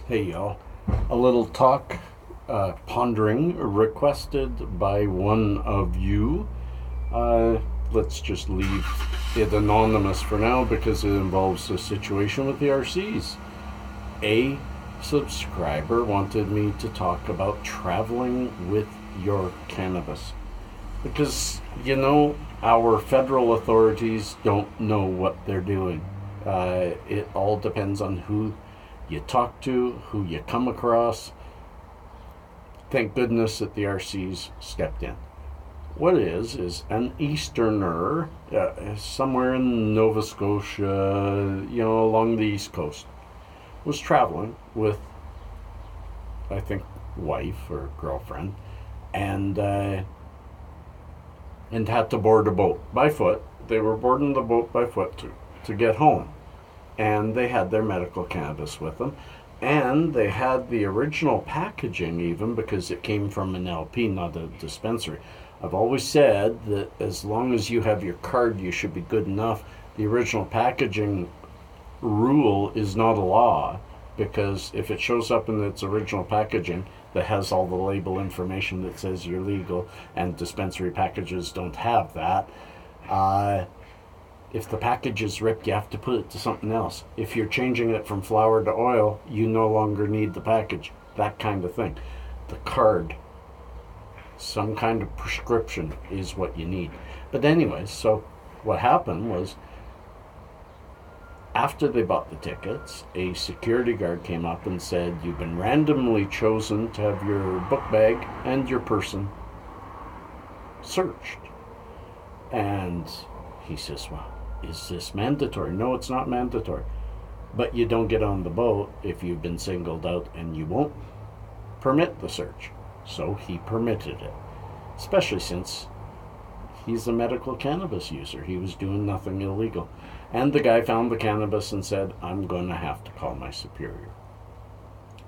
Hey y'all, a little talk pondering requested by one of you. Let's just leave it anonymous for now because it involves a situation with the RCs. A subscriber wanted me to talk about traveling with your cannabis because, our federal authorities don't know what they're doing. It all depends on who you talk to, who you come across. Thank goodness that the RCs stepped in. What it is an Easterner, somewhere in Nova Scotia, along the East Coast, was traveling with, I think, wife or girlfriend, and had to board a boat by foot. They were boarding the boat by foot to get home. And they had their medical cannabis with them. And they had the original packaging even because it came from an LP, not a dispensary. I've always said that as long as you have your card, you should be good enough. The original packaging rule is not a law because if it shows up in its original packaging that has all the label information that says you're legal, and dispensary packages don't have that, if the package is ripped, you have to put it to something else. If you're changing it from flour to oil, you no longer need the package. That kind of thing. The card, some kind of prescription is what you need. But anyways, so what happened was after they bought the tickets, a security guard came up and said, "You've been randomly chosen to have your book bag and your person searched." And he says, "Well, is this mandatory?" "No, it's not mandatory. But you don't get on the boat if you've been singled out, and you won't permit the search." So he permitted it, especially since he's a medical cannabis user. He was doing nothing illegal. And the guy found the cannabis and said, "I'm going to have to call my superior."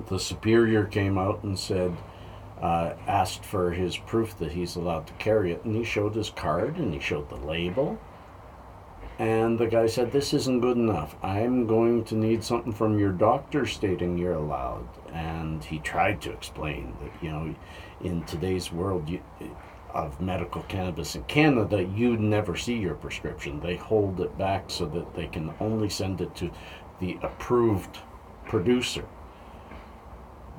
The superior came out and said, asked for his proof that he's allowed to carry it, and he showed his card and he showed the label. And the guy said, "This isn't good enough. I'm going to need something from your doctor stating you're allowed." And he tried to explain that, in today's world of medical cannabis in Canada, you never see your prescription. They hold it back so that they can only send it to the approved producer.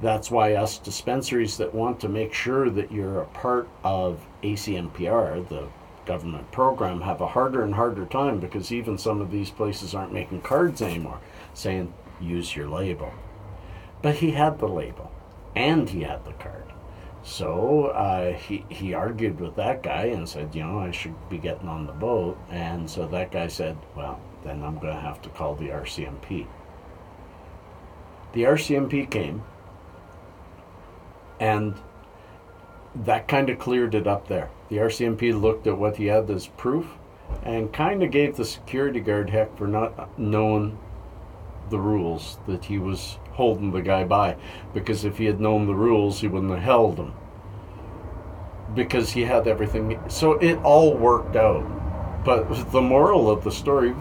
That's why us dispensaries that want to make sure that you're a part of ACMPR, the government program, have a harder and harder time because even some of these places aren't making cards anymore saying use your label. But he had the label and he had the card. So he argued with that guy and said, "I should be getting on the boat." And so that guy said, "Well, then I'm going to have to call the RCMP." The RCMP came, and that kind of cleared it up there. The RCMP looked at what he had as proof and kind of gave the security guard heck for not knowing the rules that he was holding the guy by. Because if he had known the rules, he wouldn't have held him. Because he had everything. So it all worked out. But the moral of the story,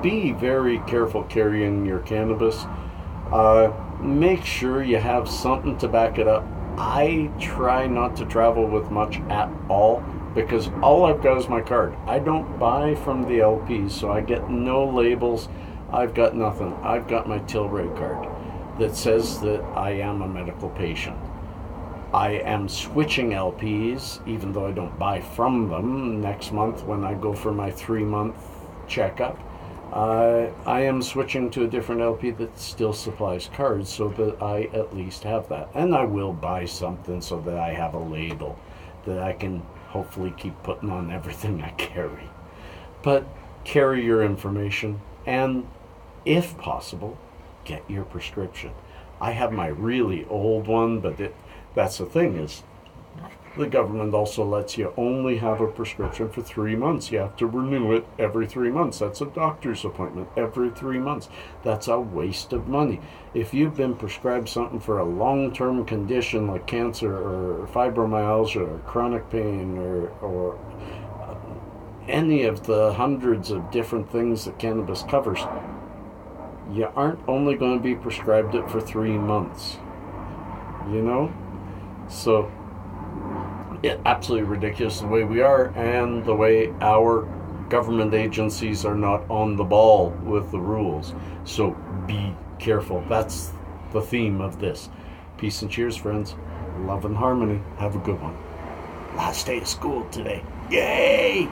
be very careful carrying your cannabis. Make sure you have something to back it up. I try not to travel with much at all because all I've got is my card. I don't buy from the LPs, so I get no labels. I've got nothing. I've got my Tilray card that says that I am a medical patient. I am switching LPs, even though I don't buy from them. Next month when I go for my 3-month checkup, I am switching to a different LP that still supplies cards so that I at least have that. And I will buy something so that I have a label that I can hopefully keep putting on everything I carry. But carry your information and, if possible, get your prescription. I have my really old one, but that's the thing is the government also lets you only have a prescription for 3 months. You have to renew it every 3 months. That's a doctor's appointment every 3 months. That's a waste of money. If you've been prescribed something for a long-term condition like cancer or fibromyalgia or chronic pain or any of the hundreds of different things that cannabis covers, you aren't only going to be prescribed it for 3 months. You know? So, absolutely ridiculous the way we are, and the way our government agencies are not on the ball with the rules. So be careful. That's the theme of this. Peace and cheers, friends. Love and harmony. Have a good one. Last day of school today. Yay!